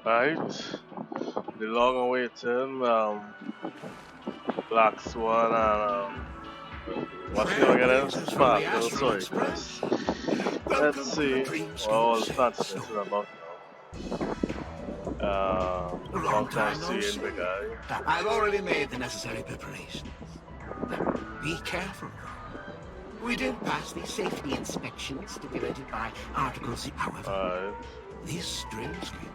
Right? The long awaited Black Swan and what's the name again? Trailblazers from the Sparkle, Astral sorry Express. guys. Let's Welcome to the see what all the Dreamscape fanciness is Central. about now. A long Long time time no seeing, see. big guy. I've already made the necessary preparations. Be careful, though. We did pass the safety inspection stipulated by Article C. However, Alright. this Dreamscape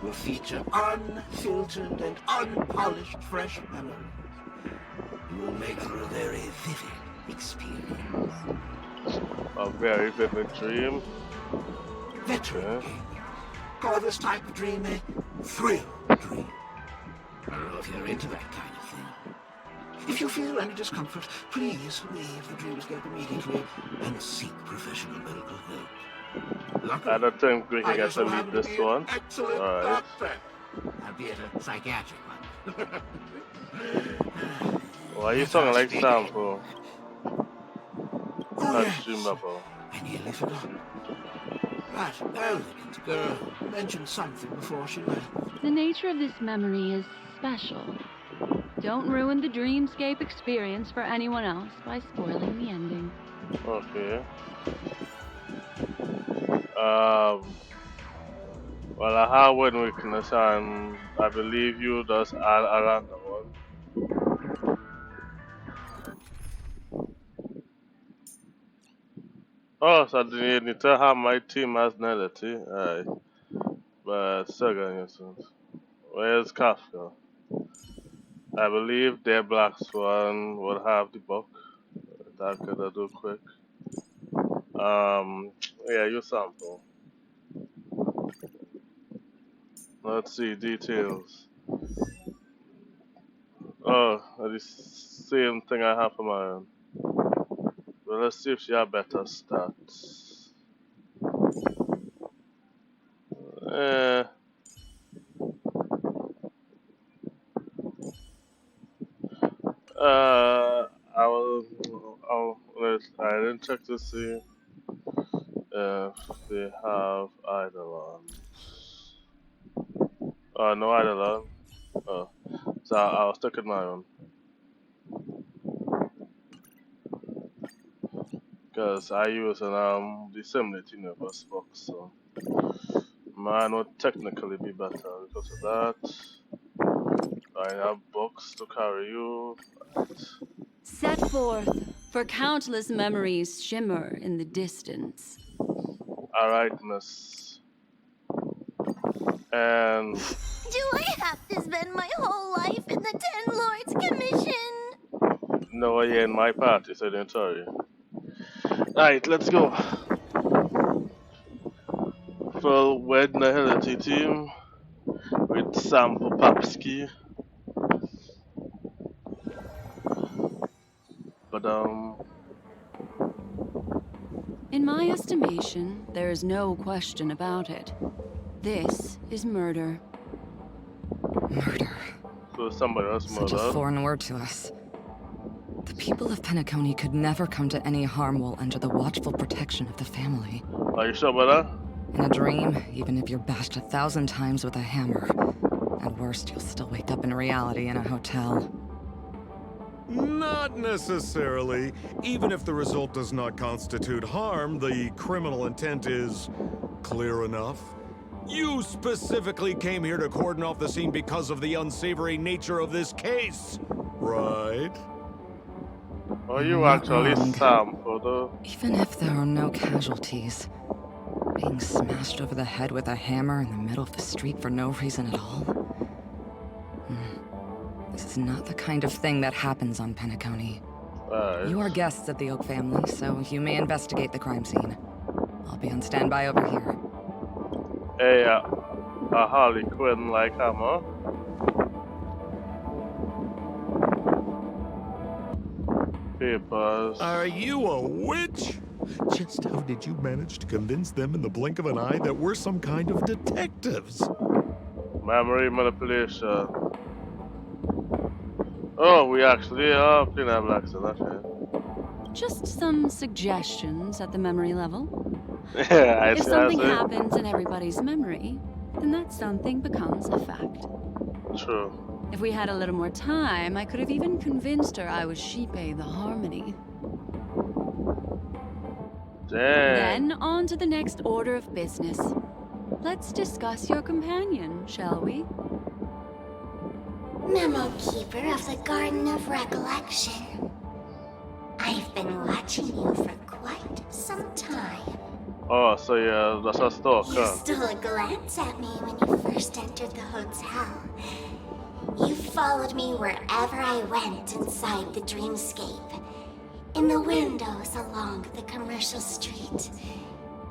will feature unfiltered and unpolished fresh memories. You will make for a very vivid experience. A very vivid dream. Veteran Okay. gamers call this type of dream a thrill dream. I don't know if you're into that kind of thing. If you feel any discomfort, please leave the Dreamscape immediately and seek professional medical help. Luckily, I don't think we can I get just to so meet happen to this be an one. excellent Alright. doctor, albeit a psychiatric one. Why are you Let talking us like begin. Sample? Oh, Not yes. dream bubble. I nearly forgot. That elegant girl mentioned something before she left. The nature of this memory is special. Don't ruin the dreamscape experience for anyone else by spoiling the ending. Okay. Well, I have one weakness, and I believe you just add around the one. Oh, so you need to have my team as nullity. Alright. But still getting you soon. Where's Kafka? I believe their Black Swan will have the book. That could I do quick. Yeah, you sample. Let's see details. Oh, the same thing I have for my own. Well, let's see if she have better stats. Eh, I will. I didn't check to see if they have Eidolons. Oh, no Eidolon. Oh, so I'll stick with my own. Because I use the Simulate Universe box, so mine would technically be better because of that. I have books to carry you. Set forth, for countless memories shimmer in the distance. Alright, miss. And Do I have to spend my whole life in the Ten Lords Commission? no, you're in my party, so I didn't tell you. Alright, let's go. Full Wed Nihility team with Sample Papski. But In my estimation, there is no question about it. This is murder. Murder. so somebody else Such a murdered. foreign word to us. The people of Penacony could never come to any harm while under the watchful protection of the family. Are you sure about that? In a dream, even if you're bashed 1,000 times with a hammer, at worst, you'll still wake up in reality in a hotel. Not necessarily. Even if the result does not constitute harm, the criminal intent is clear enough. You specifically came here to cordon off the scene because of the unsavory nature of this case, right? Are you Not actually wrong. Sample though? Even if there are no casualties, being smashed over the head with a hammer in the middle of the street for no reason at all? This is not the kind of thing that happens on Penacony. Alright. You are guests of the Oak family, so you may investigate the crime scene. I'll be on standby over here. Hey, a Harley Quinn like hammer. Papers. Are you a witch? Just how did you manage to convince them in the blink of an eye that we're some kind of detectives? Memory manipulation. Oh, we actually are playing that black so that's it. Just some suggestions at the memory level. Yeah, I If see. something happens in everybody's memory, then that something becomes a fact. True. If we had a little more time, I could have even convinced her I was Shipe the Harmony. Dang. Then on to the next order of business. Let's discuss your companion, shall we? Memo Keeper of the Garden of Recollection. I've been watching you for quite some time. Oh, so yeah, that's a You stalker. stole a glance at me when you first entered the hotel. You followed me wherever I went inside the dreamscape. In the windows along the commercial street.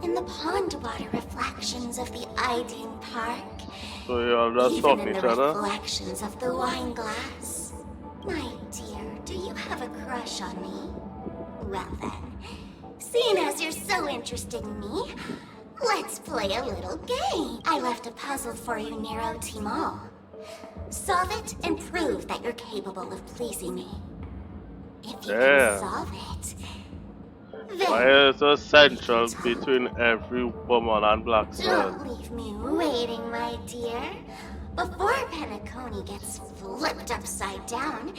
In the pond water reflections of the Ideen Park. So y'all just Even talking in each the other. reflections of the wine glass. My dear, do you have a crush on me? Well then, seeing as you're so interested in me, let's play a little game. I left a puzzle for you near OT Mall. Solve it and prove that you're capable of pleasing me. If you Yeah. can solve it, Why then is it central between every woman and Black Swan? don't leave me waiting, my dear. Before Penacony gets flipped upside down,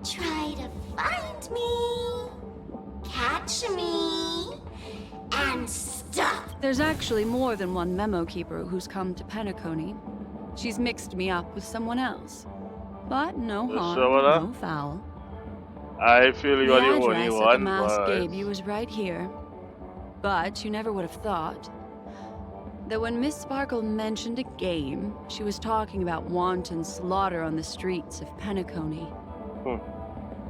try to find me, catch me, and stop. There's actually more than one Memo Keeper who's come to Penacony. She's mixed me up with someone else. But no You harm, sure with that? no foul. I feel The you're the only address that the one, mask but gave you was right here. But you never would have thought that when Miss Sparkle mentioned a game, she was talking about wanton slaughter on the streets of Penacony.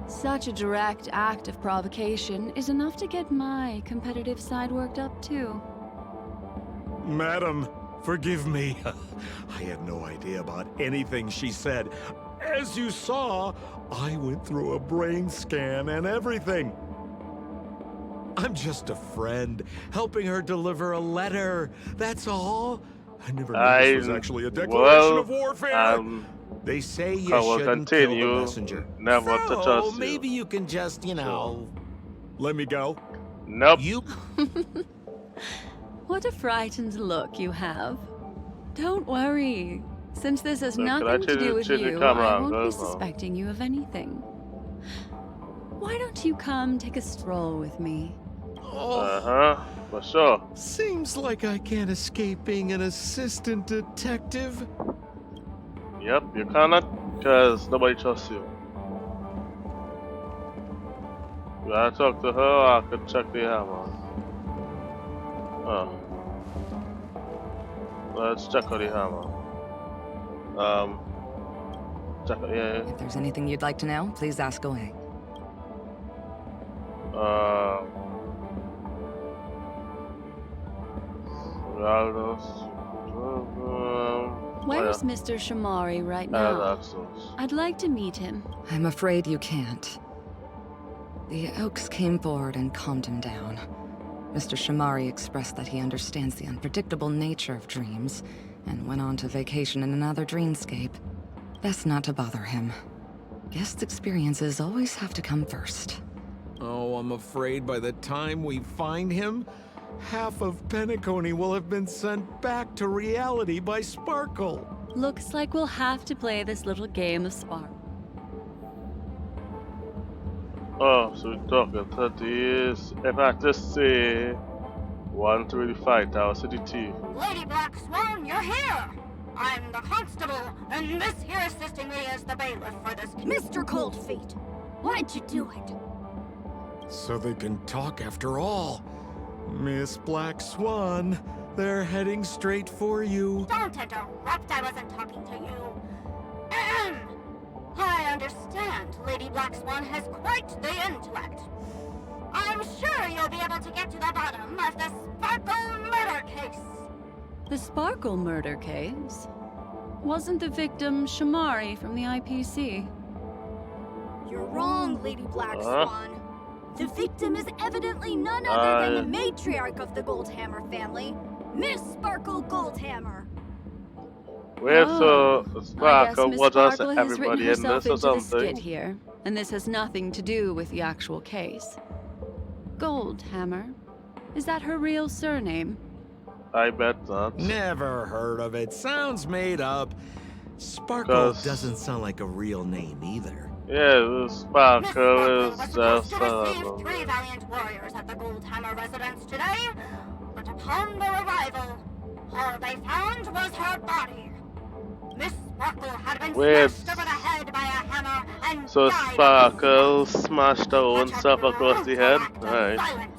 Such a direct act of provocation is enough to get my competitive side worked up too. Madam, forgive me. I had no idea about anything she said. As you saw, I went through a brain scan and everything. I'm just a friend, helping her deliver a letter. That's all. I never knew this was actually a declaration of warfare. They say you I will shouldn't kill the continue messenger. never to So trust you. maybe you can just, let me go. Nope. You What a frightened look you have. Don't worry. Since this has So can I nothing to do with change the you, camera I won't be angle? suspecting you of anything. Why don't you come take a stroll with me? For sure. Seems like I can't escape being an assistant detective. Yep, you cannot, because nobody trusts you. You gotta talk to her, or I could check the hammer. Oh. Let's check out the hammer. Check out, yeah. If there's anything you'd like to know, please ask away. Where's Mr. Shamari right now? I'd like to meet him. I'm afraid you can't. The Oaks came forward and calmed him down. Mr. Shamari expressed that he understands the unpredictable nature of dreams, and went on to vacation in another dreamscape. Best not to bother him. Guest experiences always have to come first. Oh, I'm afraid by the time we find him, half of Penacony will have been sent back to reality by Sparkle. Looks like we'll have to play this little game of Spark. Oh, so we're talking 30 years. If I just say 1 to really fight our city thief. Lady Black Swan, you're here! I'm the constable, and this here assisting me is the bailiff for this. Mr. Cold Feet, why'd you do it? So they can talk after all. Miss Black Swan, they're heading straight for you. Don't interrupt, I wasn't talking to you. Ahem. I understand Lady Black Swan has quite the intellect. I'm sure you'll be able to get to the bottom of the Sparkle murder case. The Sparkle murder case? Wasn't the victim Shamari from the IPC? You're wrong, Lady Black Swan. The victim is evidently none other than the matriarch of the Goldhammer family, Miss Sparkle Goldhammer. Wait, so I guess Sparkle Miss was just Sparkle has written everybody in herself this or into the something? skit here, and this has nothing to do with the actual case. Goldhammer? Is that her real surname? I bet not. Never heard of it. Sounds made up. Sparkle 'Cause- doesn't sound like a real name either. Yeah, the Miss Sparkle Sparkle is was supposed just to receive 3 valiant warriors at the Goldhammer residence today, but upon their arrival, all they found was her body. Miss Sparkle had been Wait. smashed over the head by a hammer and So died Sparkle smashed her own such a stuff across the head? brutal act of Right. violence.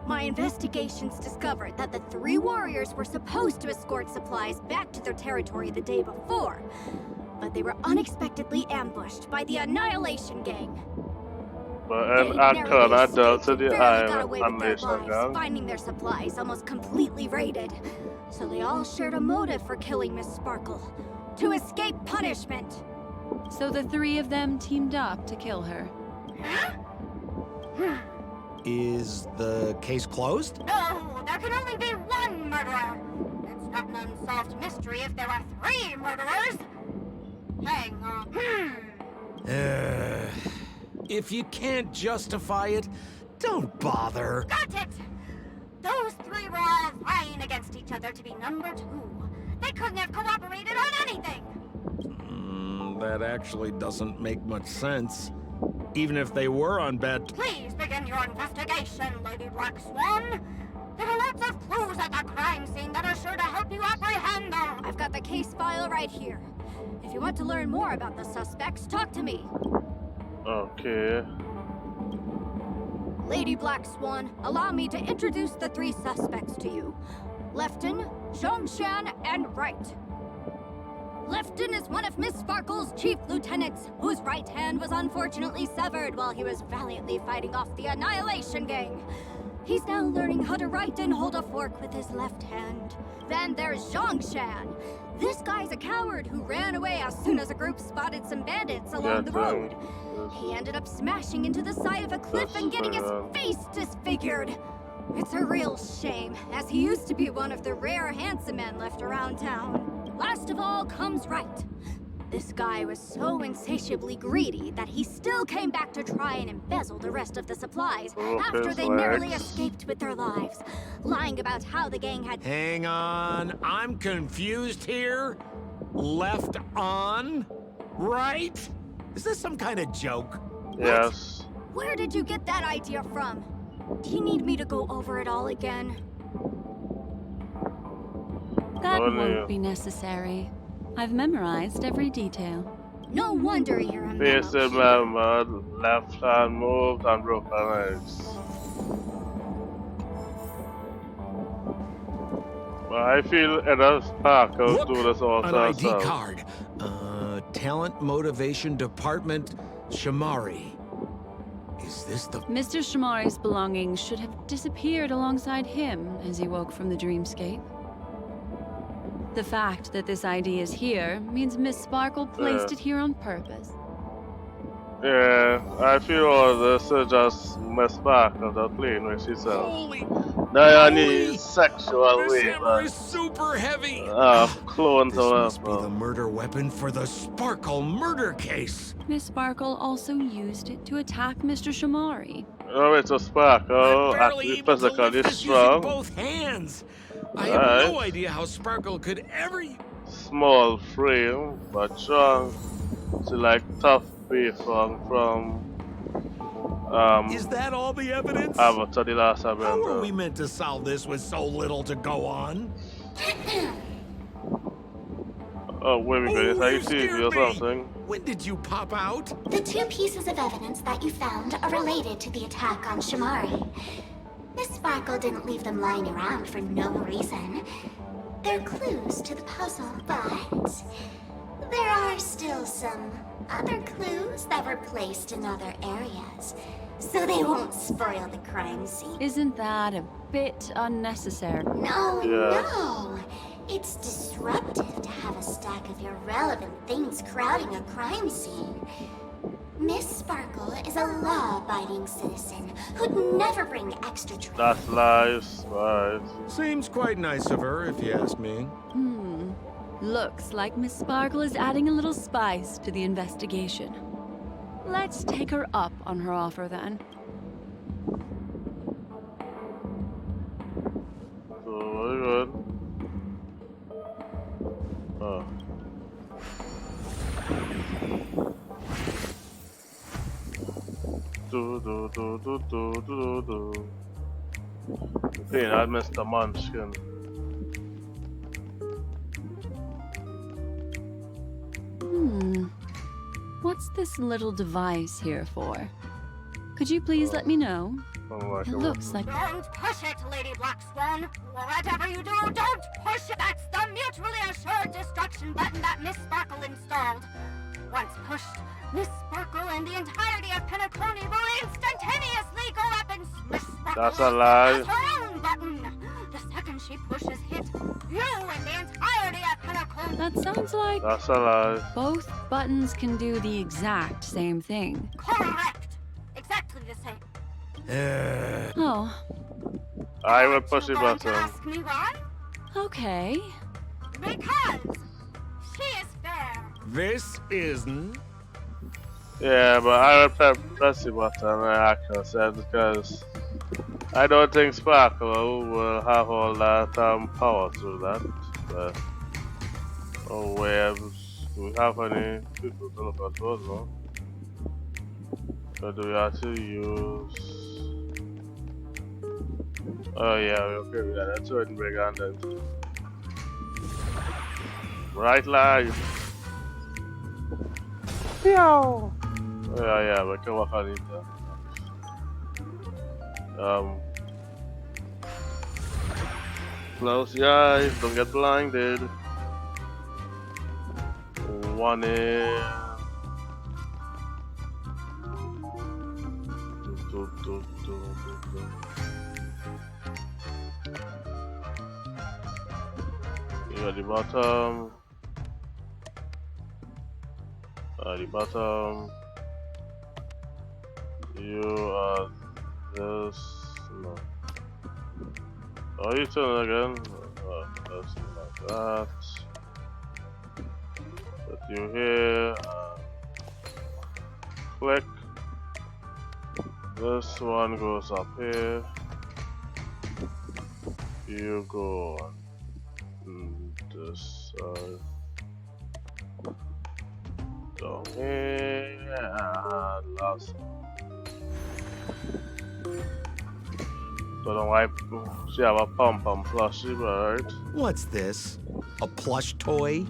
My investigations discovered that the 3 warriors were supposed to escort supplies back to their territory the day before, but they were unexpectedly ambushed by the Annihilation Gang. But They I narrowly cannot doubt escaped to and the barely got eye away with their unleashed lives, again. finding their supplies almost completely raided. So they all shared a motive for killing Miss Sparkle, to escape punishment. So the 3 of them teamed up to kill her. Is the case closed? No, there can only be 1 murderer. It's not an unsolved mystery if there are 3 murderers. Hang on. If you can't justify it, don't bother. Got it! Those 3 were all vying against each other to be number 2. They couldn't have cooperated on anything. That actually doesn't make much sense. Even if they were on bad... Please begin your investigation, Lady Black Swan. There are lots of clues at the crime scene that are sure to help you apprehend them. I've got the case file right here. If you want to learn more about the suspects, talk to me. Okay. Lady Black Swan, allow me to introduce the 3 suspects to you. Lefton, Zhongshan, and Wright. Lefton is one of Miss Sparkle's chief lieutenants, whose right hand was unfortunately severed while he was valiantly fighting off the Annihilation Gang. He's now learning how to write and hold a fork with his left hand. Then there's Zhongshan. This guy's a coward who ran away as soon as a group spotted some bandits along the road. He ended up smashing into the side of a cliff and getting his face disfigured. It's a real shame, as he used to be one of the rare handsome men left around town. Last of all comes Wright. This guy was so insatiably greedy that he still came back to try and embezzle the rest of the supplies after they narrowly escaped with their lives, lying about how the gang had... Hang on, I'm confused here. Left on? Right? Is this some kind of joke? Yes. Where did you get that idea from? Do you need me to go over it all again? That Oh, no. won't be necessary. I've memorized every detail. No wonder you're a Face mellow. remembered, left hand moved, and broken legs. Well, I feel Edda Sparkle Look, do this all an to ID herself. card. Talent Motivation Department, Shamari. Is this the... Mr. Shamari's belongings should have disappeared alongside him as he woke from the dreamscape. The fact that this ID is here means Miss Sparkle placed it here on purpose. Yeah, I feel all this is just Miss Sparkle just playing with herself. Holy... Now you need sexual This weight, hammer man. is super heavy. Clones This or must be the whatever. murder weapon for the Sparkle murder case. Miss Sparkle also used it to attack Mr. Shamari. Oh, it's a Sparkle. I'm barely Actually, able to physically lift this using strong. both hands. I have Alright. no idea how Sparkle could ever... Small frame, but strong. She like tough beef from Is that all the evidence? Avatar the Last How are we Airbender. meant to solve this with so little to go on? Oh, wait a minute, Oh, are you you TV scared or me. something? When did you pop out? The 2 pieces of evidence that you found are related to the attack on Shamari. Miss Sparkle didn't leave them lying around for no reason. They're clues to the puzzle, but there are still some other clues that were placed in other areas, so they won't spoil the crime scene. Isn't that a bit unnecessary? No, Yes. no. It's disruptive to have a stack of irrelevant things crowding a crime scene. Miss Sparkle is a law-abiding citizen who'd never bring extra trouble. That's lies, right? Seems quite nice of her, if you ask me. Looks like Miss Sparkle is adding a little spice to the investigation. Let's take her up on her offer then. Being I missed the munchkin. What's this little device here for? Could you please let me know? It looks like... Don't push it, Lady Black Swan. Whatever you do, don't push it. That's the mutually assured destruction button that Miss Sparkle installed. Once pushed, Miss Sparkle and the entirety of Penacony will instantaneously go up and smash Sparkle. That's a lie. Her own button. The second she pushes hit, you and the entirety of Penacony. That sounds like That's a lie. both buttons can do the exact same thing. Correct. Exactly the same. Oh, I will push the Going to button. ask me why? okay. Because she is fair. This isn't. Yeah, but I will press the button, like I said, because I don't think Sparkle will have all that power to that. But, oh, where do we have any people to look at those, no? Or do we actually use... Oh yeah, okay, we got that certain big on then. Right line. Yo. Yeah, we can work on it. Close your eyes, don't get blinded. One in. You at the bottom. At the bottom. You are this. No. Oh, you turn it again. That's like that. Put you here. Click. This one goes up here. You go on this side. Down here. Last one. So don't wipe. She have a pump plushie, right? What's this? A plush toy?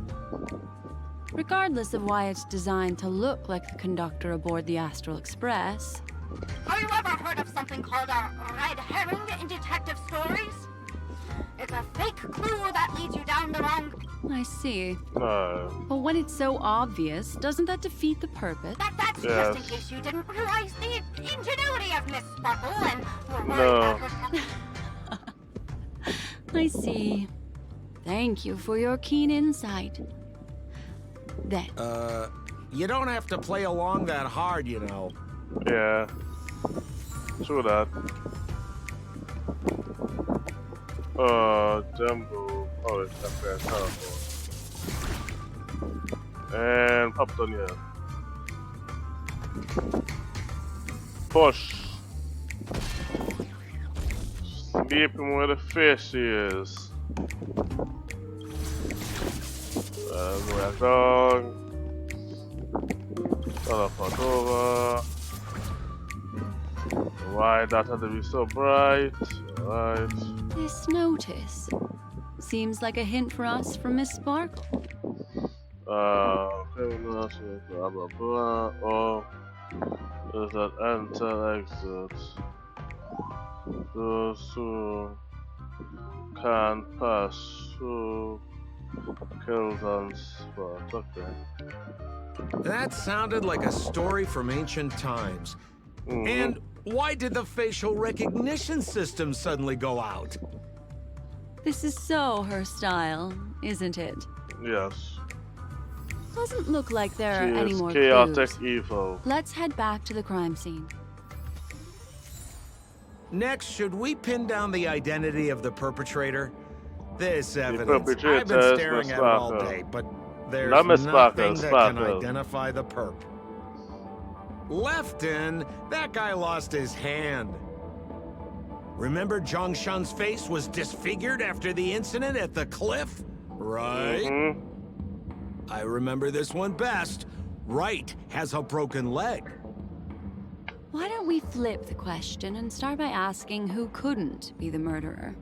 Regardless of why it's designed to look like the conductor aboard the Astral Express. Have you ever heard of something called a red herring in detective stories? It's a fake clue that leads you down the wrong... I see. No. But when it's so obvious, doesn't that defeat the purpose? That's Yes. just in case you didn't realize the ingenuity of Miss Sparkle and were worried No. about her... I see. Thank you for your keen insight. Then, You don't have to play along that hard, you know. Yeah. True that. Jumbo. Oh, it's up there. Powerful. And pop on here. Push. Sweep him where the fish is. We're dog. Teleport over. Why that had to be so bright? Right. this notice seems like a hint for us from Miss Sparkle. Blah blah blah. Oh, there's that enter exit. Those who can't pass through kills on spot. Okay. That sounded like a story from ancient times. And why did the facial recognition system suddenly go out? This is so her style, isn't it? Yes. Doesn't look like there She are any is more chaotic clues. evil. Let's head back to the crime scene. Next, should we pin down the identity of the perpetrator? This evidence, perpetrator I've been is staring Miss at it all Sparkle. day, but there's Not Miss Sparkle, nothing that can Sparkle. identify the perp. Lefton, that guy lost his hand. Remember Zhongshan's face was disfigured after the incident at the cliff? Right? I remember this one best. Wright has a broken leg. Why don't we flip the question and start by asking who couldn't be the murderer?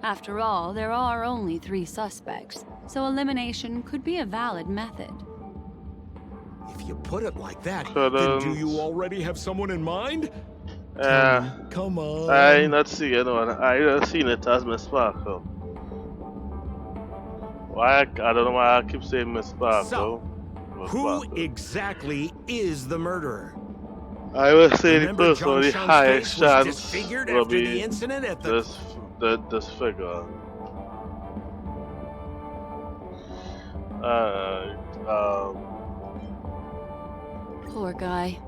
After all, there are only 3 suspects, so elimination could be a valid method. If you put it like that, Kittens. then do you already have someone in mind? Come on. I not seeing one. I not seen it as Miss Sparkle. Why? I don't know why I keep saying Miss Sparkle. So, Miss who Sparkle. exactly is the murderer? I will say the Remember person with the John highest Shawn's face was chance disfigured will after the be incident at the... this figure. Poor guy.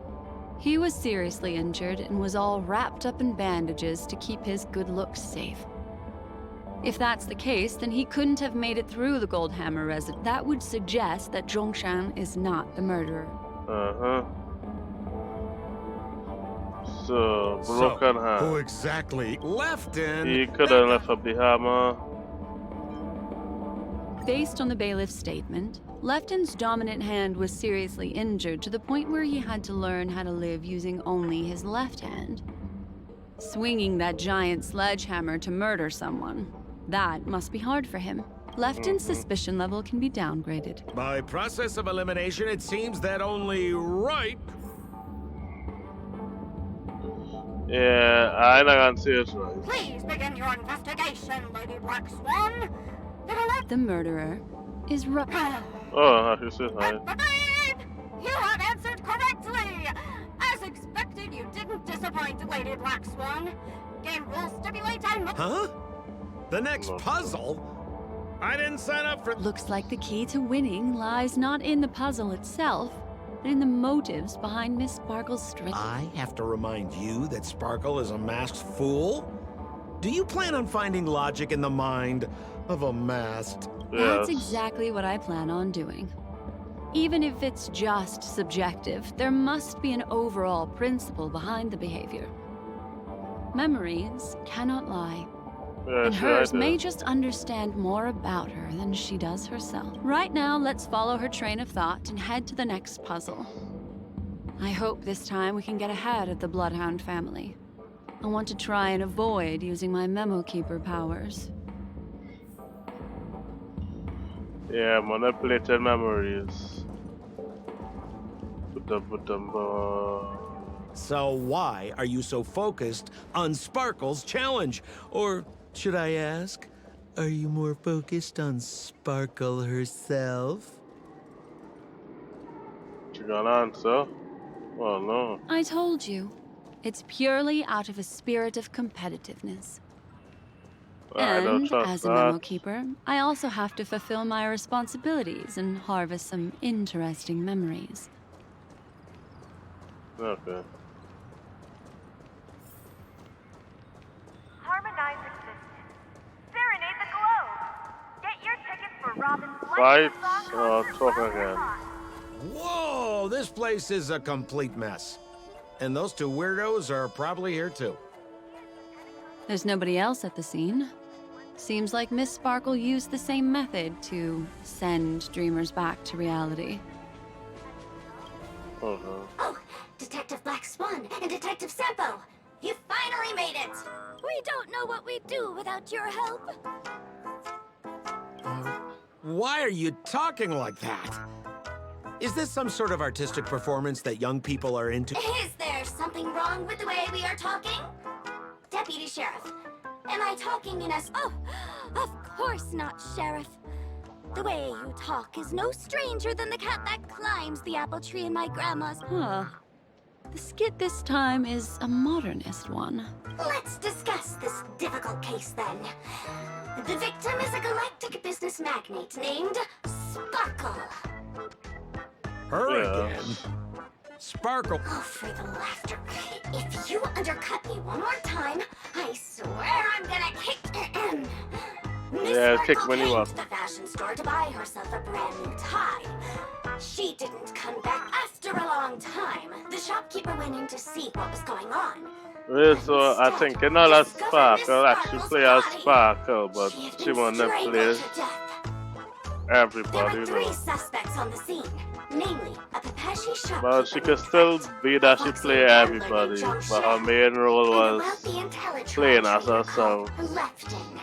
He was seriously injured and was all wrapped up in bandages to keep his good looks safe. If that's the case, then he couldn't have made it through the Goldhammer residence. That would suggest that Zhongshan is not the murderer. So, broken hand. who exactly? Lefton! He could have left up the hammer. Based on the bailiff's statement, Lefton's dominant hand was seriously injured to the point where he had to learn how to live using only his left hand. Swinging that giant sledgehammer to murder someone, that must be hard for him. Lefton's suspicion level can be downgraded. By process of elimination, it seems that only right... Yeah, I not gonna say it's right. Please begin your investigation, Lady Black Swan. The murderer is Oh, you said hi. Babe! You have answered correctly! As expected, you didn't disappoint, Lady Black Swan. Game rules stipulate I must... Huh? The next puzzle? I didn't sign up for... Looks like the key to winning lies not in the puzzle itself, but in the motives behind Miss Sparkle's string. I have to remind you that Sparkle is a masked fool? Do you plan on finding logic in the mind of a masked... That's exactly what I plan on doing. Even if it's just subjective, there must be an overall principle behind the behavior. Memories cannot lie. And hers may just understand more about her than she does herself. Right now, let's follow her train of thought and head to the next puzzle. I hope this time we can get ahead of the Bloodhound family. I want to try and avoid using my Memo Keeper powers. Yeah, manipulated memories. So why are you so focused on Sparkle's challenge? Or should I ask, are you more focused on Sparkle herself? You gonna answer? Oh no. I told you. It's purely out of a spirit of competitiveness. I don't And trust as a that. Memo Keeper, I also have to fulfill my responsibilities and harvest some interesting memories. Okay. Harmonize existence. Serenade the globe. Get your tickets for Robin's Right, Life concert talk from again. Whoa, this place is a complete mess. And those 2 weirdos are probably here too. There's nobody else at the scene. Seems like Miss Sparkle used the same method to send dreamers back to reality. Oh no. Oh, Detective Black Swan and Detective Sampo! You finally made it! We don't know what we'd do without your help. Why are you talking like that? Is this some sort of artistic performance that young people are into? Is there something wrong with the way we are talking? Deputy Sheriff, am I talking in a... Oh, of course not, Sheriff. The way you talk is no stranger than the cat that climbs the apple tree in my grandma's. Huh. The skit this time is a modernist one. Let's discuss this difficult case then. The victim is a galactic business magnate named Sparkle. Her Yeah. again? Sparkle. Oh, for the laughter. If you undercut me one more time, I swear I'm gonna kick... Miss Yeah, Sparkle kick when you came want. to the fashion store to buy herself a brand new tie. She didn't come back after a long time. The shopkeeper went in to see what was going on. Yeah, so I think you know that Sparkle actually play as Sparkle, but she wanna play Strangled to death. There everybody, were you 3 know. suspects on the scene. namely a Pepeshi shopkeeper. But she could still be that she play everybody. But her main role was playing as herself. Lefton.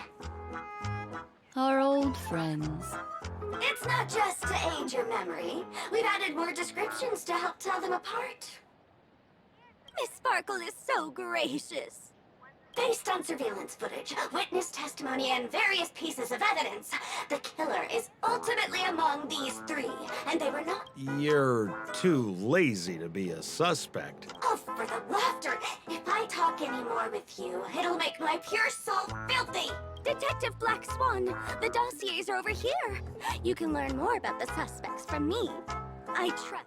Our old friends. It's not just to aid your memory. We've added more descriptions to help tell them apart. Miss Sparkle is so gracious. Based on surveillance footage, witness testimony, and various pieces of evidence, the killer is ultimately among these three, and they were not— You're too lazy to be a suspect. Oh, for the laughter! If I talk anymore with you, it'll make my pure soul filthy! Detective Black Swan, the dossiers are over here. You can learn more about the suspects from me. I trust.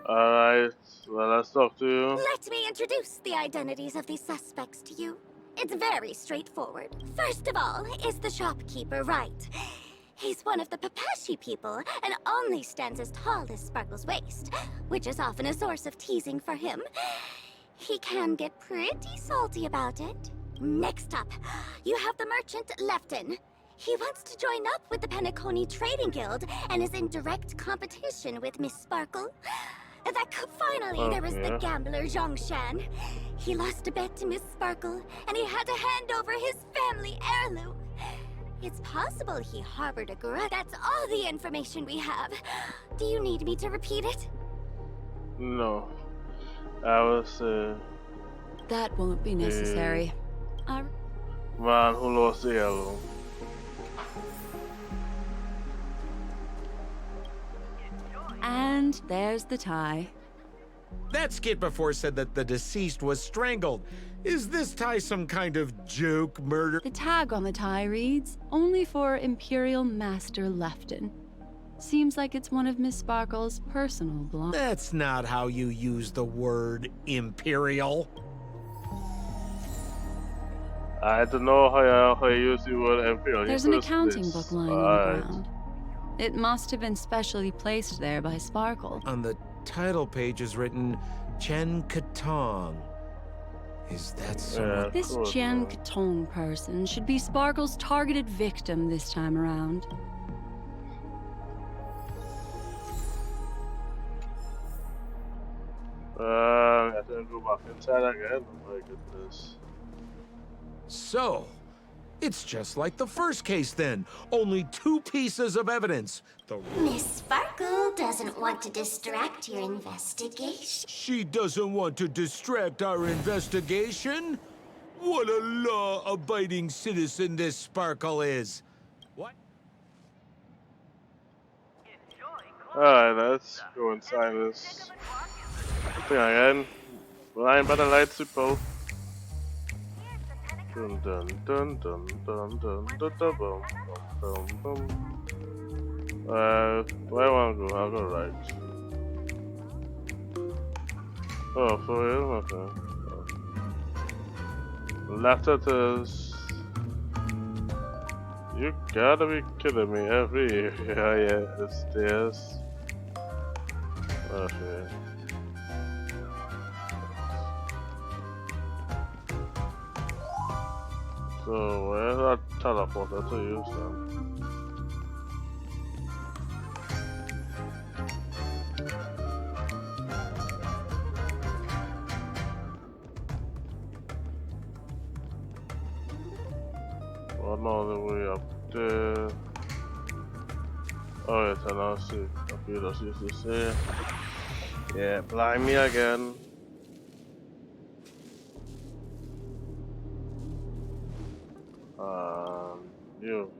Alright, well, let's talk to you. Let me introduce the identities of these suspects to you. It's very straightforward. First of all is the shopkeeper, right? He's one of the Pepeshi people and only stands as tall as Sparkle's waist, which is often a source of teasing for him. He can get pretty salty about it. Next up, you have the merchant Lefton. He wants to join up with the Penacony Trading Guild and is in direct competition with Miss Sparkle. Finally, there was the gambler Zhongshan. He lost a bet to Miss Sparkle, and he had to hand over his family heirloom. It's possible he harbored a grudge. That's all the information we have. Do you need me to repeat it? No. I was That won't be necessary. man who lost the heirloom. And there's the tie. That skit before said that the deceased was strangled. Is this tie some kind of joke murder? The tag on the tie reads, "Only for Imperial Master Lefton." Seems like it's one of Miss Sparkle's personal belongings. That's not how you use the word imperial. I had to know how you use the word imperial. There's an accounting book lying on the ground. It must have been specially placed there by Sparkle. On the title page is written Chen Katong. Is that someone? This Jian Katong person should be Sparkle's targeted victim this time around. I have to go back inside again. Oh my goodness. So, it's just like the first case then. Only two pieces of evidence. Miss Sparkle doesn't want to distract your investigation. She doesn't want to distract our investigation? What a law-abiding citizen this Sparkle is. What? Alright, let's go inside this thing again. Blind by the light, super. Dun dun dun dun dun dun dun dun bum bum bum. Where I wanna go? I'll go right. Oh, for real? Okay. Left it is. You gotta be kidding me. Every area the stairs. Okay. So where's that teleporter to use then? One all the way up there. Oh yes, and I'll see. Okay, that's used to say. Yeah, blind me again. You.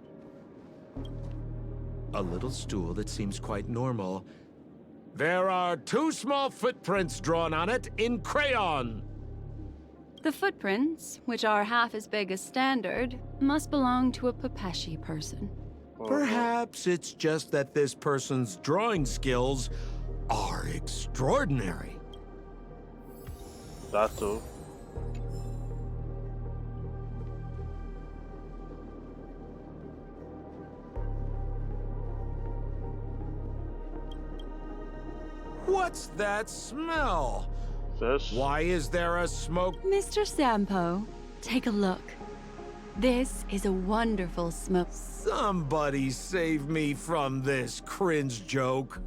A little stool that seems quite normal. There are two small footprints drawn on it in crayon. The footprints, which are half as big as standard, must belong to a Pepeshi person. Perhaps it's just that this person's drawing skills are extraordinary. That too. What's that smell? Fish? Why is there a smoke? Mr. Sampo, take a look. This is a wonderful smoke. Somebody save me from this cringe joke.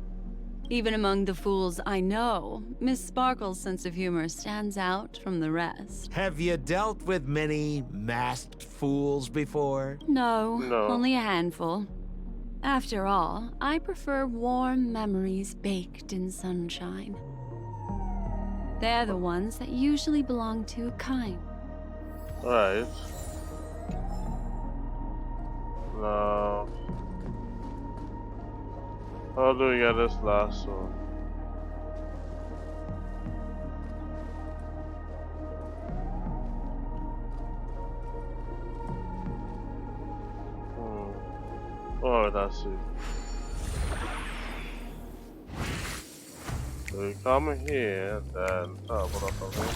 Even among the fools I know, Miss Sparkle's sense of humor stands out from the rest. Have you dealt with many masked fools before? No, No. only a handful. After all, I prefer warm memories baked in sunshine. They're the ones that usually belong to a kind. Right. Now, how do we get this last one? Oh, that's it. So we come here, then what up over here?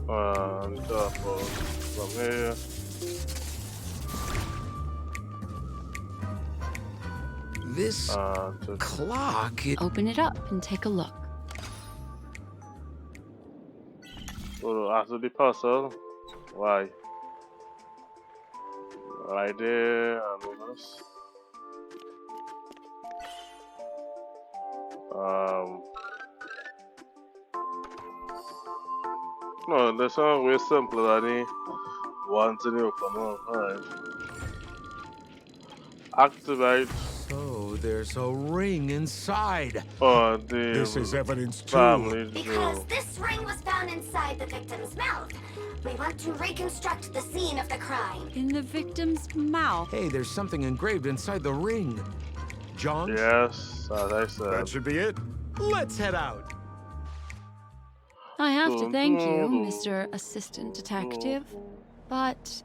And from here. This clock. Open it up and take a look. So after the puzzle, why? Right there, and this. No, this one way simpler than the ones in the open one. Alright. Activate. So there's a ring inside. The This is evidence too. family Because jewel. this ring was found inside the victim's mouth. We want to reconstruct the scene of the crime. In the victim's mouth. Hey, there's something engraved inside the ring. John? Yes, as I said. That should be it. Let's head out. I have to thank you, Mr. Assistant Detective. But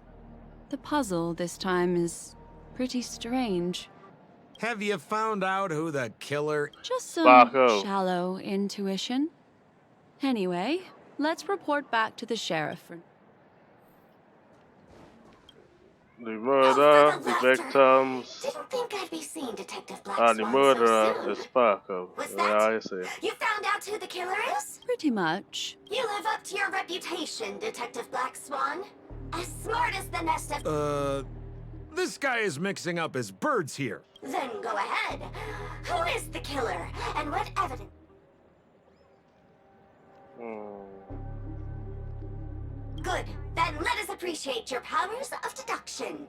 the puzzle this time is pretty strange. Have you found out who the killer? Just some Sparkle. shallow intuition. Anyway, let's report back to the sheriff. The murder, for the laughter. victims, Didn't think I'd be seeing Detective Black and the Swan murderer so soon. is Sparkle. Was Yeah, that- I see. You found out who the killer is? Pretty much. You live up to your reputation, Detective Black Swan. As smart as the nest of... This guy is mixing up his birds here. Then go ahead. Who is the killer, and what evidence? Good. Then let us appreciate your powers of deduction.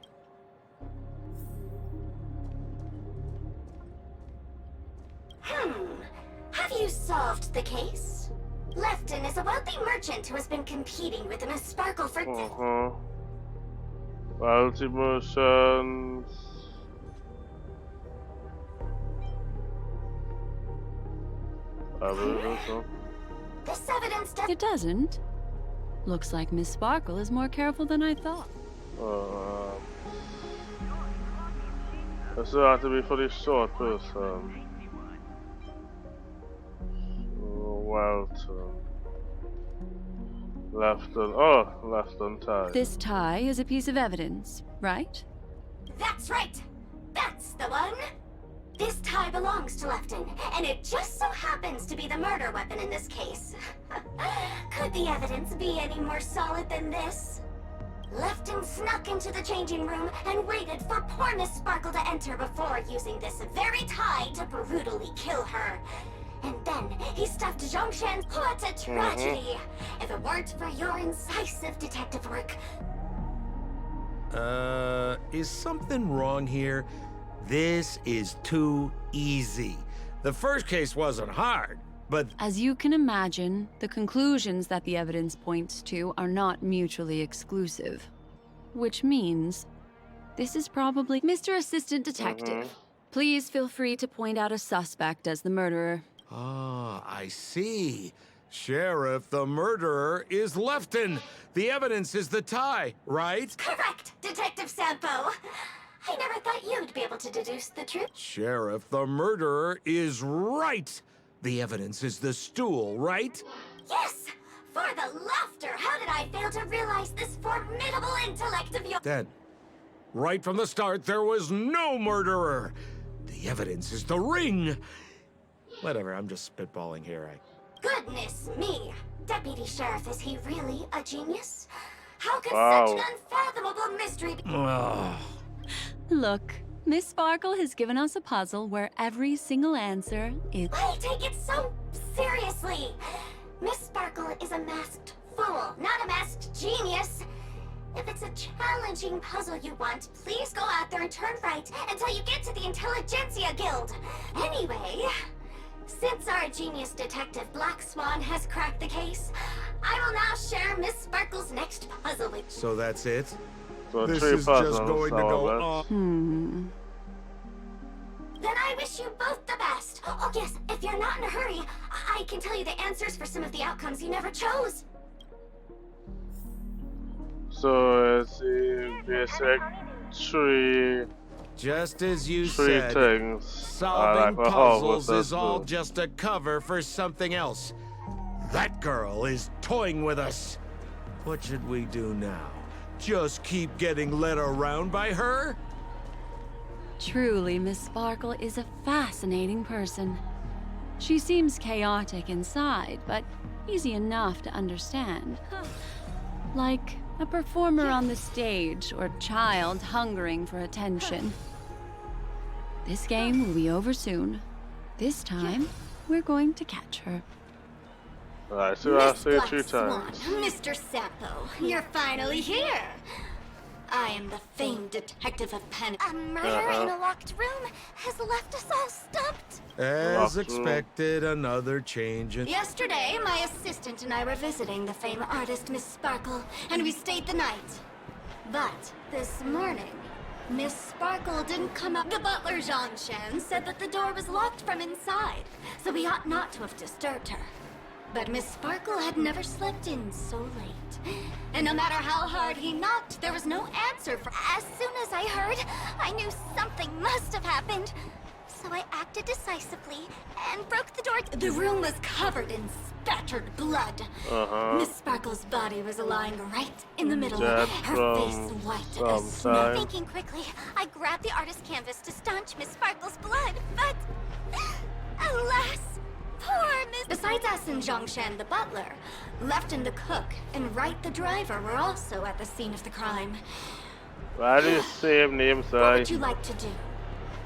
Have you solved the case? Lefton is a wealthy merchant who has been competing with Miss Sparkle for... Multi-motions. I believe so. This evidence does... It doesn't. Looks like Miss Sparkle is more careful than I thought. This will have to be for the short person. Welton. Lefton tie. This tie is a piece of evidence, right? That's right! That's the one! This tie belongs to Lefton, and it just so happens to be the murder weapon in this case. Could the evidence be any more solid than this? Lefton snuck into the changing room and waited for poor Miss Sparkle to enter before using this very tie to brutally kill her. And then he stuffed Zhongshan. What a tragedy! If it weren't for your incisive detective work. Is something wrong here? This is too easy. The first case wasn't hard, but... As you can imagine, the conclusions that the evidence points to are not mutually exclusive. Which means, this is probably... Mr. Assistant Detective, please feel free to point out a suspect as the murderer. Ah, I see. Sheriff, the murderer is Lefton. The evidence is the tie, right? Correct, Detective Sampo. I never thought you'd be able to deduce the truth. Sheriff, the murderer is right. The evidence is the stool, right? Yes! For the laughter, how did I fail to realize this formidable intellect of yours? Then, right from the start, there was no murderer. The evidence is the ring. Whatever, I'm just spitballing here. Goodness me! Deputy Sheriff, is he really a genius? How could Wow. such an unfathomable mystery be? Look, Miss Sparkle has given us a puzzle where every single answer is... I take it so seriously. Miss Sparkle is a masked fool, not a masked genius. If it's a challenging puzzle you want, please go out there and turn right until you get to the Intelligentsia Guild. Anyway, since our genius detective Black Swan has cracked the case, I will now share Miss Sparkle's next puzzle with you. So that's it? So This 3 is puzzles. just going to go on. Then I wish you both the best. Oh yes, if you're not in a hurry, I can tell you the answers for some of the outcomes you never chose. So it's the basic 3 Just as you 3 said, things. solving like puzzles is all just a cover for something else. That girl is toying with us. What should we do now? Just keep getting led around by her? Truly, Miss Sparkle is a fascinating person. She seems chaotic inside, but easy enough to understand. Like a performer on the stage or child hungering for attention. This game will be over soon. This time, we're going to catch her. Alright, so I Miss say Black 3 Swan, times. Mr. Sampo, you're finally here. I am the famed detective of Pen. A murder in a locked room has left us all stumped. As expected, another change in... Yesterday, my assistant and I were visiting the famed artist Miss Sparkle, and we stayed the night. But this morning, Miss Sparkle didn't come up. The butler, Genshin, said that the door was locked from inside, so we ought not to have disturbed her. But Miss Sparkle had never slept in so late. And no matter how hard he knocked, there was no answer for... As soon as I heard, I knew something must have happened. So I acted decisively and broke the door. The room was covered in spattered blood. Miss Sparkle's body was lying right in the middle, her face white as snow. Thinking quickly, I grabbed the artist canvas to staunch Miss Sparkle's blood, but... alas... Poor Miss... Besides us and Zhongshan the butler, Lefton the cook, and Wright the driver were also at the scene of the crime. Why do you same names, What would you like to do?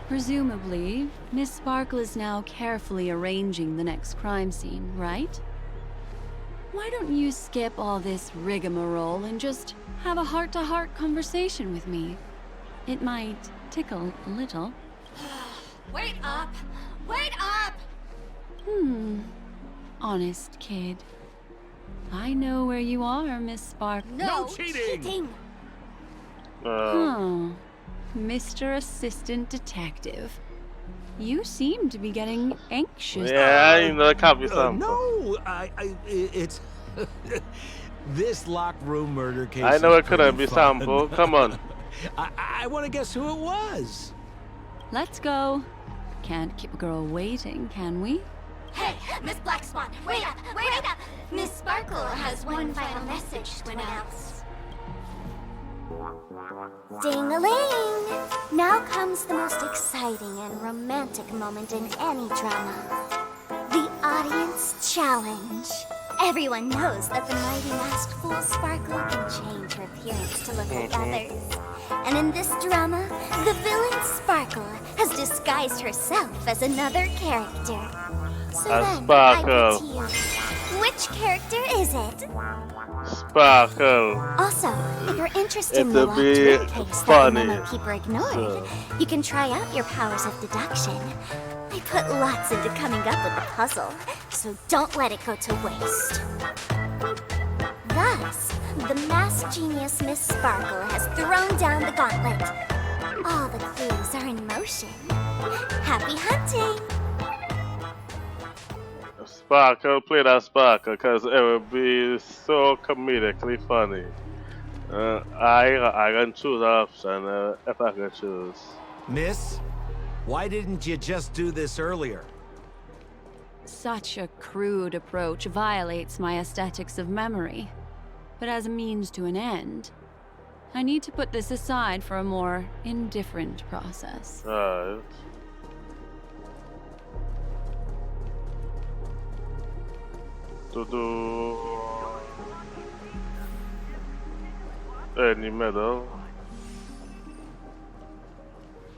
Presumably, Miss Sparkle is now carefully arranging the next crime scene, right? Why don't you skip all this rigmarole and just have a heart-to-heart conversation with me? It might tickle a little. Wait up! Wait up! Honest kid. I know where you are, Miss Sparkle. No cheating! Mr. Assistant Detective. You seem to be getting anxious. Yeah, you know, it can't be something. No, it's... This locked room murder case. I know is it couldn't pretty be fun. Sampo. Come on. I want to guess who it was. Let's go. Can't keep a girl waiting, can we? Hey, Miss Black Swan, wait up! Wait up! Miss Sparkle has one final message to announce. Ding-a-ling! Now comes the most exciting and romantic moment in any drama. The audience challenge. Everyone knows that the mighty masked fool Sparkle can change her appearance to look like others. And in this drama, the villain Sparkle has disguised herself as another character. So then, Sparkle. I put to you, which character is it? Sparkle. Also, if you're interested in It'll the be locked case that funny. Momo Keeper ignored, you can try out your powers of deduction. I put lots into coming up with the puzzle, so don't let it go to waste. Thus, the masked genius Miss Sparkle has thrown down the gauntlet. All the clues are in motion. Happy hunting! Sparkle, play that Sparkle, because it would be so comedically funny. I can choose an option if I can choose. Miss, why didn't you just do this earlier? Such a crude approach violates my aesthetics of memory. But as a means to an end, I need to put this aside for a more indifferent process. Right. To do in the middle.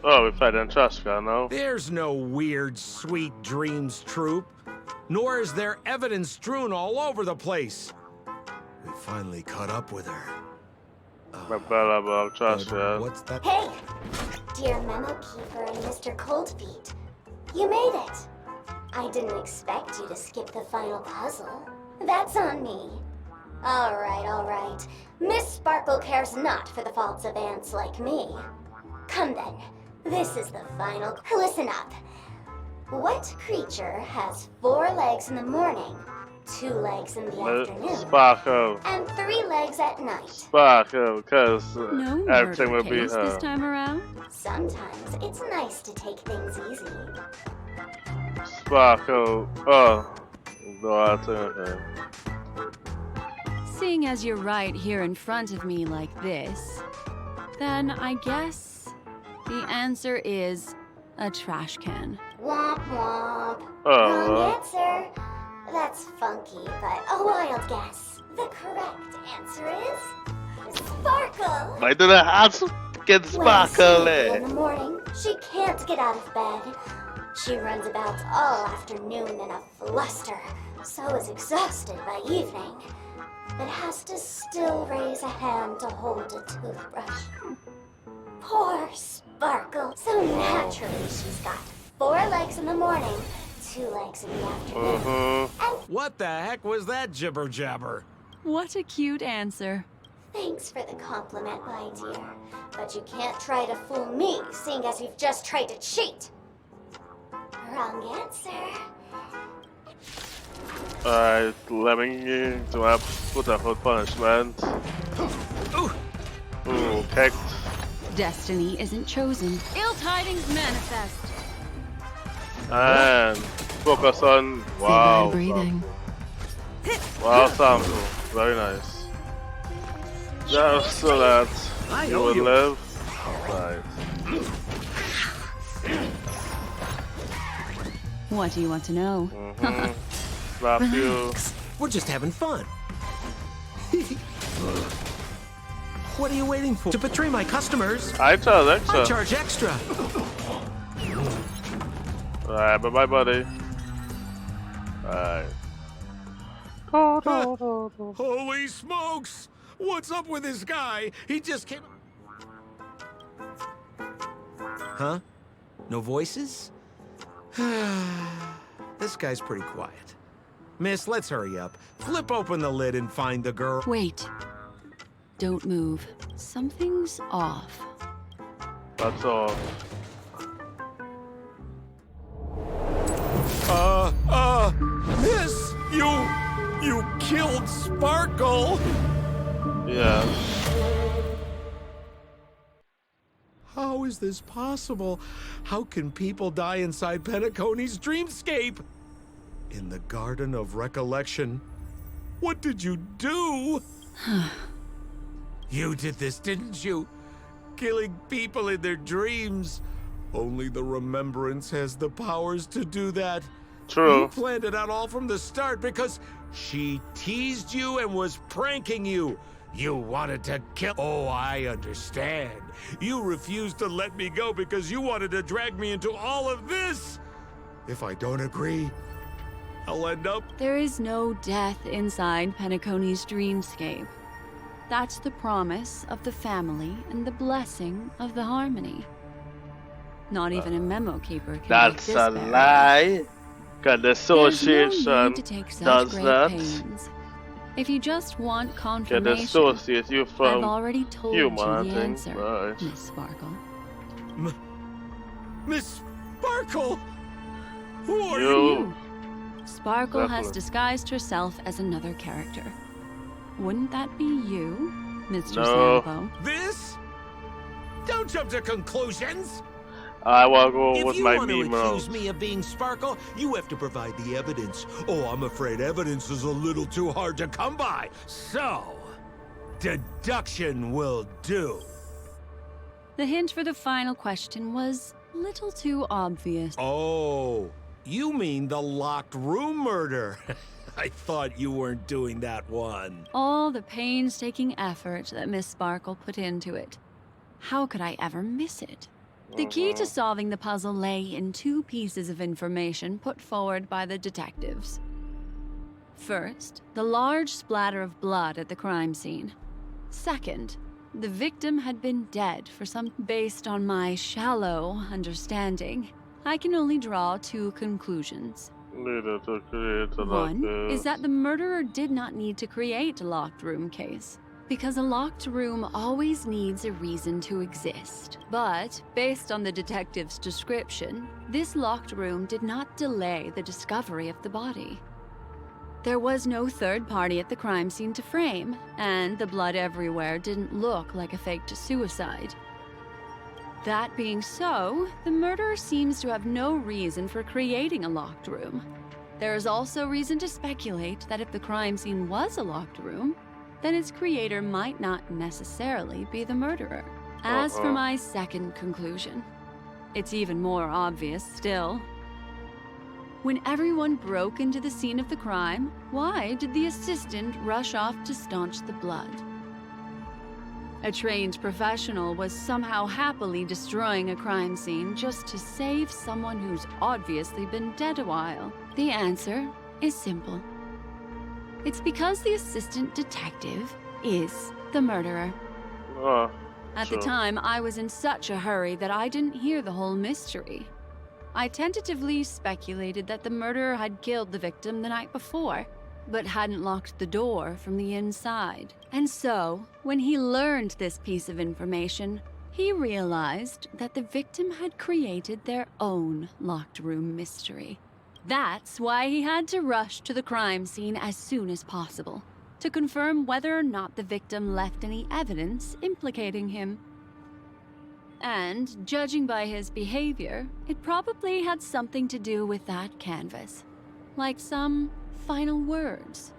Oh, we fight in trash can now. There's no weird, sweet dreams troop. Nor is there evidence strewn all over the place. We finally caught up with her. Trash can. What's that? Hey, dear Memo Keeper and Mr. Coldfeet. You made it. I didn't expect you to skip the final puzzle. That's on me. All right. Miss Sparkle cares not for the faults of ants like me. Come then. This is the final. Listen up. What creature has 4 legs in the morning, 2 legs in the afternoon, Sparkle. and 3 legs at night? Sparkle, because No everything murder will be case this her. time around. Sometimes it's nice to take things easy. Sparkle. Oh. No, I think okay. Seeing as you're right here in front of me like this, then I guess the answer is a trash can. Womp womp. Oh, Wrong answer. That's funky, but a wild guess. The correct answer is Sparkle. I do not have to get When Sparkle sleepy there. in the morning, she can't get out of bed. She runs about all afternoon in a fluster, so is exhausted by evening, but has to still raise a hand to hold a toothbrush. Poor Sparkle. So naturally, she's got 4 legs in the morning, 2 legs in the afternoon, and What the heck was that jibber jabber? What a cute answer. thanks for the compliment, my dear. But you can't try to fool me, seeing as you've just tried to cheat. Wrong answer. Alright, Lemming to have put a foot punishment. Ooh, kicked. Destiny isn't chosen. Ill tidings manifest. And focus on wow. Stay breathing. Wow, sample. Very nice. Just so that you would live. Right. What do you want to know? Slap you. We're just having fun. What are you waiting for? To betray my customers? I charge I extra. charge extra. Alright, bye bye, buddy. Alright. Holy smokes! What's up with this guy? He just came. Huh? No voices? This guy's pretty quiet. Miss, let's hurry up. Flip open the lid and find the girl. Wait. Don't move. Something's off. That's all. Miss, you killed Sparkle. Yeah. How is this possible? How can people die inside Penacony's dreamscape? In the Garden of Recollection. What did you do? You did this, didn't you? Killing people in their dreams. Only the Remembrance has the powers to do that. True. You planned it out all from the start because she teased you and was pranking you. You wanted to kill. Oh, I understand. You refused to let me go because you wanted to drag me into all of this. If I don't agree, I'll end up. There is no death inside Penacony's dreamscape. That's the promise of the family and the blessing of the harmony. Not even a memo keeper can That's make a this better. lie. Cause the There's no association need to take such does great that. pains. If you just want Can confirmation, associate you I've from already told human, you I the think. answer, Right. Miss Sparkle. Miss Sparkle! Who are you? You. Sparkle has Definitely. disguised herself as another character. Wouldn't that be you, Mr. No. Sampo? This? Don't jump to conclusions! I will go If with you my want to Memos. accuse me of being Sparkle, you have to provide the evidence. Oh, I'm afraid evidence is a little too hard to come by. So, deduction will do. The hint for the final question was a little too obvious. Oh, you mean the locked room murder? I thought you weren't doing that one. All the painstaking effort that Miss Sparkle put into it. How could I ever miss it? The key to solving the puzzle lay in two pieces of information put forward by the detectives. First, the large splatter of blood at the crime scene. Second, the victim had been dead for some. Based on my shallow understanding, I can only draw two conclusions. Needed to create a One locker. is that the murderer did not need to create a locked room case, because a locked room always needs a reason to exist. But, based on the detective's description, this locked room did not delay the discovery of the body. There was no third party at the crime scene to frame, and the blood everywhere didn't look like a faked suicide. That being so, the murderer seems to have no reason for creating a locked room. There is also reason to speculate that if the crime scene was a locked room, then its creator might not necessarily be the murderer. As for my second conclusion, it's even more obvious still. When everyone broke into the scene of the crime, why did the assistant rush off to staunch the blood? A trained professional was somehow happily destroying a crime scene just to save someone who's obviously been dead a while. The answer is simple. It's because the assistant detective is the murderer. At the time, I was in such a hurry that I didn't hear the whole mystery. I tentatively speculated that the murderer had killed the victim the night before, but hadn't locked the door from the inside. And so, when he learned this piece of information, he realized that the victim had created their own locked room mystery. That's why he had to rush to the crime scene as soon as possible, to confirm whether or not the victim left any evidence implicating him. And, judging by his behavior, it probably had something to do with that canvas. Like some final words.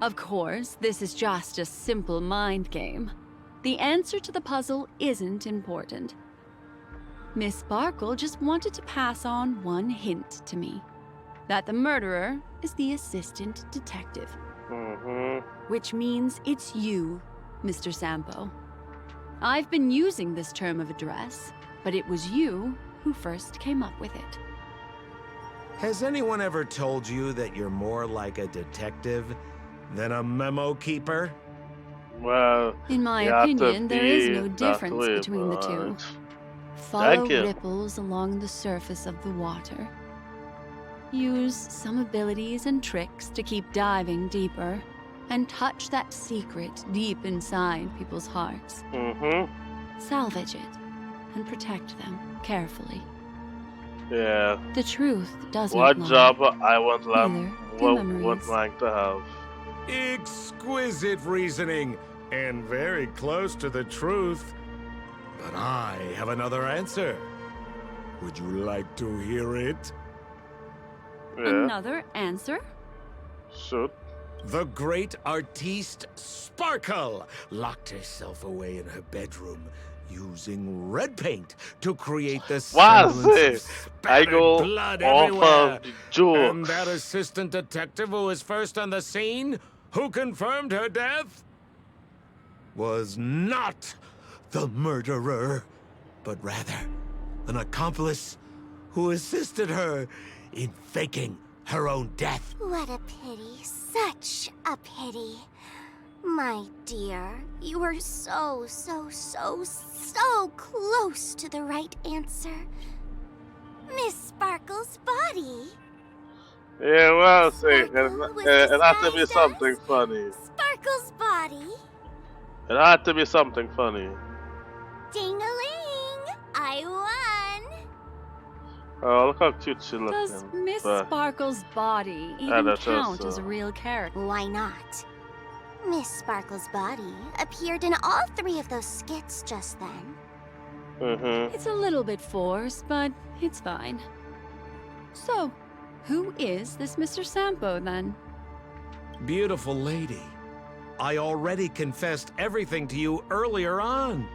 Of course, this is just a simple mind game. The answer to the puzzle isn't important. Miss Sparkle just wanted to pass on one hint to me. That the murderer is the assistant detective. Which means it's you, Mr. Sampo. I've been using this term of address, but it was you who first came up with it. Has anyone ever told you that you're more like a detective than a memo keeper? Well, in my opinion, there is no difference between the two. Follow ripples along the surface of the water. Use some abilities and tricks to keep diving deeper, and touch that secret deep inside people's hearts. Salvage it, and protect them carefully. Yeah. The truth doesn't What lie. job I want memories. like to have. Exquisite reasoning, and very close to the truth. But I have another answer. Would you like to hear it? Yeah. Another answer? Shoot. The great artiste Sparkle locked herself away in her bedroom using red paint to create the semblance of spattered blood everywhere. And that assistant detective who was first on the scene, who confirmed her death, was not the murderer, but rather an accomplice who assisted her in faking her own death. What a pity. Such a pity. My dear, you were so close to the right answer. Miss Sparkle's body. Yeah, well, see, it had to be something funny. Sparkle's body. It had to be something funny. Ding-a-ling! I won! Oh, look how cute she looks. Does Miss Sparkle's body even count as a real character? Why not? Miss Sparkle's body appeared in all three of those skits just then. It's a little bit forced, but it's fine. So, who is this Mr. Sampo, then? Beautiful lady. I already confessed everything to you earlier on.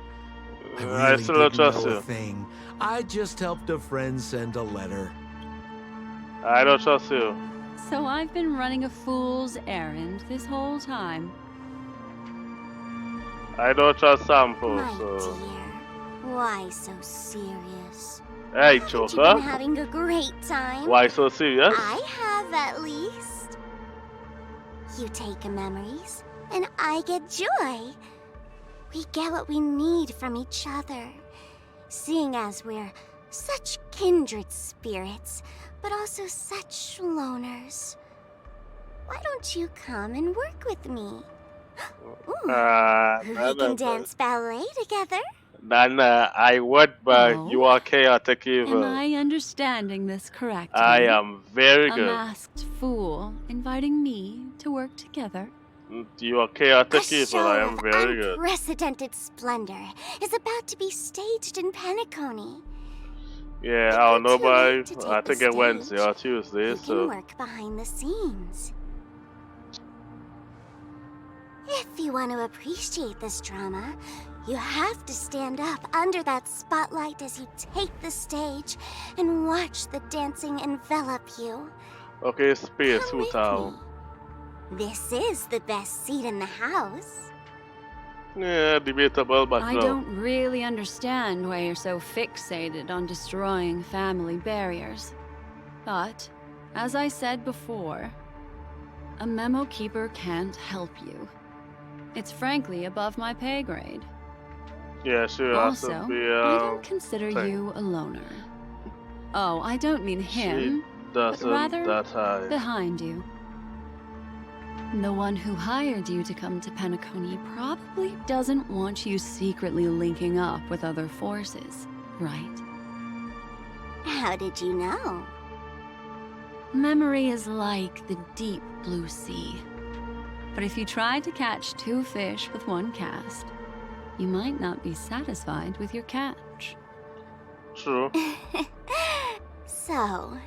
I really still don't didn't trust know you. a thing. I just helped a friend send a letter. I don't trust you. So I've been running a fool's errand this whole time. I don't trust Sampo, My so... dear, Why so serious? Hey, Haven't you Choker. been having a great time? Why so serious? I have, at least. You take memories, and I get joy. We get what we need from each other. Seeing as we're such kindred spirits, but also such loners. Why don't you come and work with me? Ooh, we can dance ballet together. Nana, I would, but Oh. you are chaotic evil. Am I understanding this correctly? I am very A good. masked fool inviting me to work together? You are chaotic A evil. show I am of very good. unprecedented splendor is about to be staged in Penacony. Yeah, If I don't know you're too by. late to take I the think it's Wednesday stage, or Tuesday, You so. can work behind the scenes. If you want to appreciate this drama, you have to stand up under that spotlight as you take the stage and watch the dancing envelop you. Okay, space, Come who with town? me. This is the best seat in the house. Yeah, debatable, but I no. don't really understand why you're so fixated on destroying family barriers. But, as I said before, a memo keeper can't help you. It's frankly above my pay grade. Yeah, sure. Also, Has to be, I don't consider thing. you a loner. Oh, I don't mean him, but Doesn't rather that high. behind you. The one who hired you to come to Penacony probably doesn't want you secretly linking up with other forces, right? How did you know? Memory is like the deep blue sea. But if you try to catch 2 fish with 1 cast, you might not be satisfied with your catch. True. So,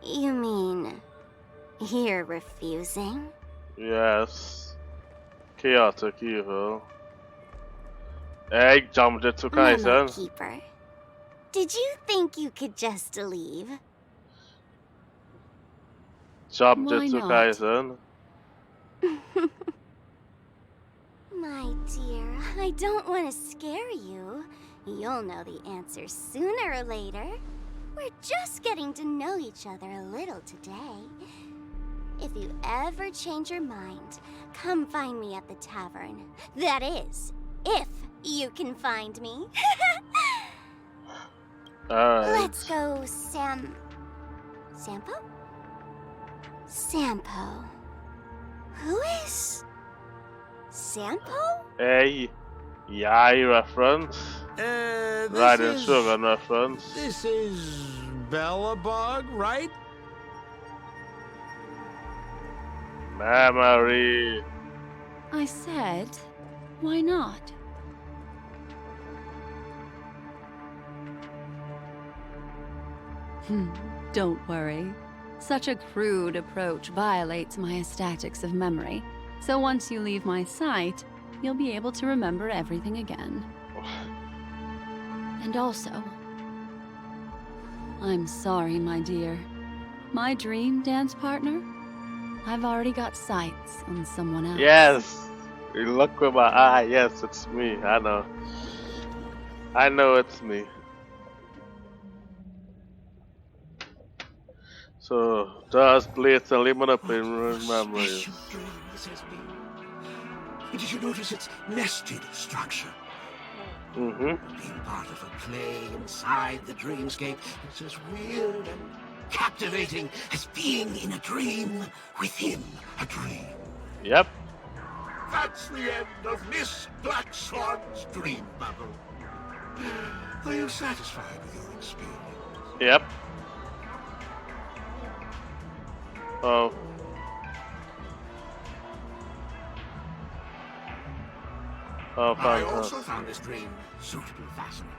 you mean you're refusing? Yes. Chaotic evil. Egg jumped it to Memo Kaisen. Keeper, did you think you could just leave? Jumped Why it to not? Kaisen. My dear, I don't want to scare you. You'll know the answer sooner or later. We're just getting to know each other a little today. If you ever change your mind, come find me at the tavern. That is, if you can find me. Alright. Let's go, Sampo? Sampo. Who is Sampo? Hey. Yai reference. Right in Sugar reference. This is Bellabog, right? Memory. I said, why not? Don't worry. Such a crude approach violates my statics of memory. So once you leave my sight, you'll be able to remember everything again. And also, I'm sorry, my dear. My dream dance partner? I've already got sights on someone else. Yes. You look with my eye. Yes, it's me. I know. I know it's me. So, does blatantly manipulate memories. Special dream this has been. And did you notice its nested structure? Mm-hmm. Being part of a play inside the dreamscape is as weird and captivating as being in a dream within a dream. Yep. That's the end of Miss Black Swan's dream bubble. Are you satisfied with your experience? Yep. Oh. Oh, I also fantastic. found this dream suitably fascinating.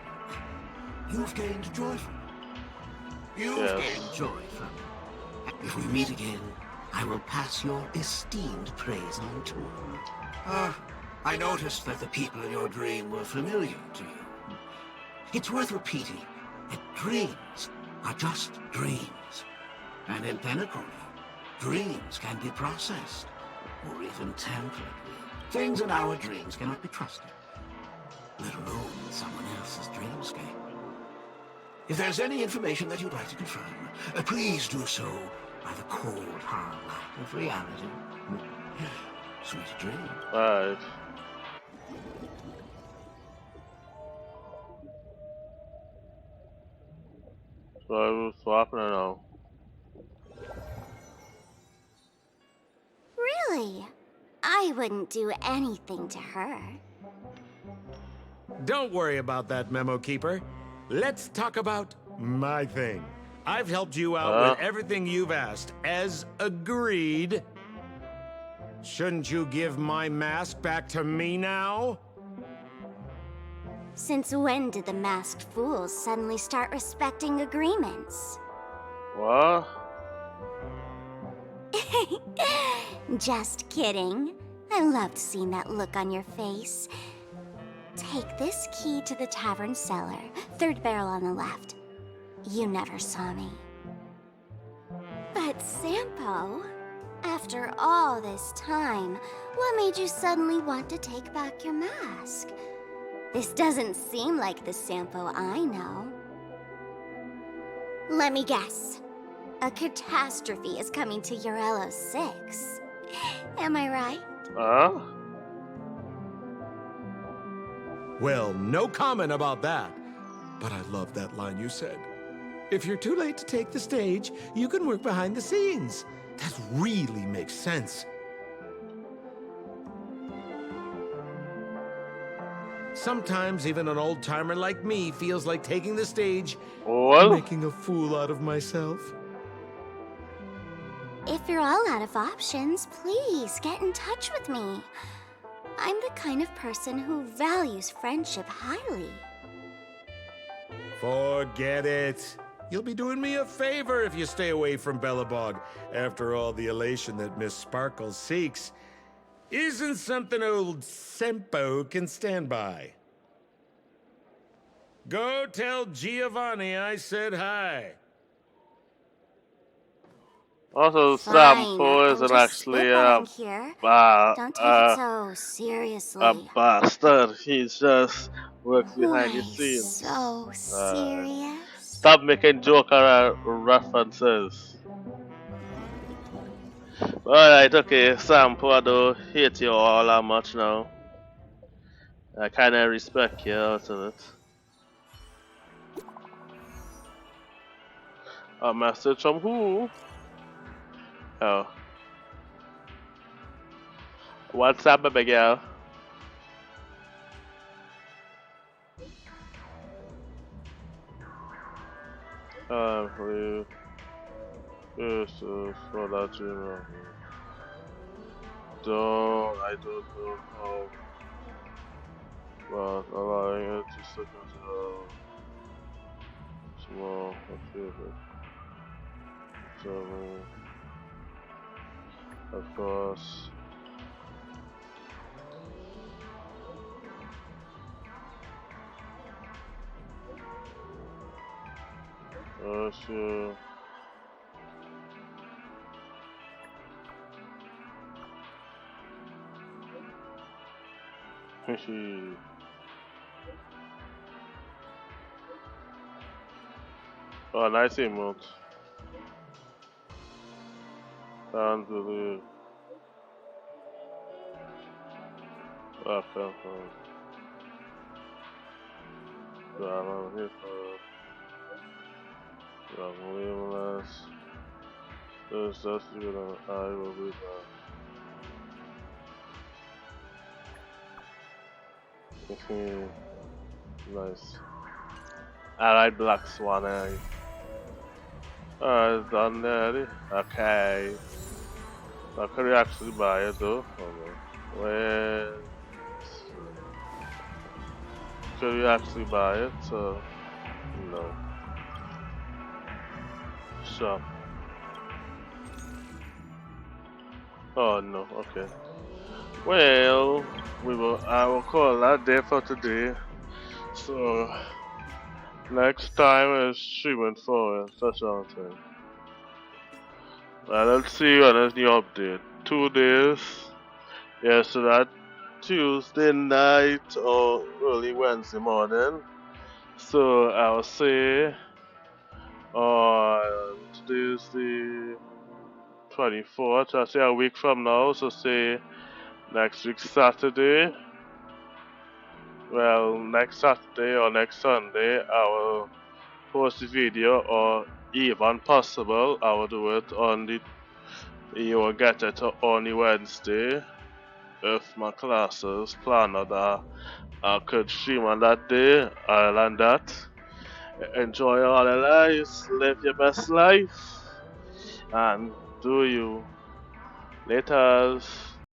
You've gained joy from it. You've Yes. gained joy from it. If we meet again, I will pass your esteemed praise on to you. I noticed that the people in your dream were familiar to you. It's worth repeating that dreams are just dreams. And in Penacony, dreams can be processed, or even tampered with. Things in our dreams cannot be trusted. let alone in someone else's dreamscape. If there's any information that you'd like to confirm, please do so by the cold, hard light of reality. Sweet dream. Alright. So I was swapping it now. Really? I wouldn't do anything to her. Don't worry about that, Memo Keeper. Let's talk about my thing. I've helped you out with everything you've asked, as agreed. Shouldn't you give my mask back to me now? Since when did the masked fools suddenly start respecting agreements? What? Just kidding. I loved seeing that look on your face. Take this key to the tavern cellar, third barrel on the left. You never saw me. But Sampo, after all this time, what made you suddenly want to take back your mask? This doesn't seem like the Sampo I know. Let me guess. A catastrophe is coming to Urello 6. Am I right? Well, no comment about that. But I love that line you said. If you're too late to take the stage, you can work behind the scenes. That really makes sense. Sometimes even an old-timer like me feels like taking the stage and making a fool out of myself. If you're all out of options, please get in touch with me. I'm the kind of person who values friendship highly. Forget it. You'll be doing me a favor if you stay away from Bellabog. After all, the elation that Miss Sparkle seeks isn't something old Sempo can stand by. Go tell Giovanni I said hi. Also, Fine, Sampo I'm isn't just actually spitballing here. Don't take it so seriously. a bastard. He's just works behind the Why scenes. so serious? Stop making Joker references. Alright, okay, Sampo, I don't hate you all that much now. I kinda respect you out of it. A message from who? Oh. What's up, baby girl? Please. Yes, for that dream. I don't know how, but allowing it to slip into a small favorite. So, of course. Sure. Oh, nice emote. Can't believe. Okay, fine. I'm here for Lemonless. There's just good and I will be back. Nice. I like Black Swan. Alright, done there. Okay. Now, can you actually buy it though? Where? Can you actually buy it? No. Shop. Oh no, okay. Well, I will call that day for today. So, next time is streaming forward, such a thing. Let's see you on this new update. 2 days. Yeah, so that Tuesday night or early Wednesday morning. So I'll say on today's the 24th, I'll say a week from now, so say next week Saturday. Well, next Saturday or next Sunday, I will post the video, or even possible, I will do it on the, you will get it on the Wednesday if my classes plan that I could stream on that day. Other than that, enjoy all the lives, live your best life, and do you. Laters.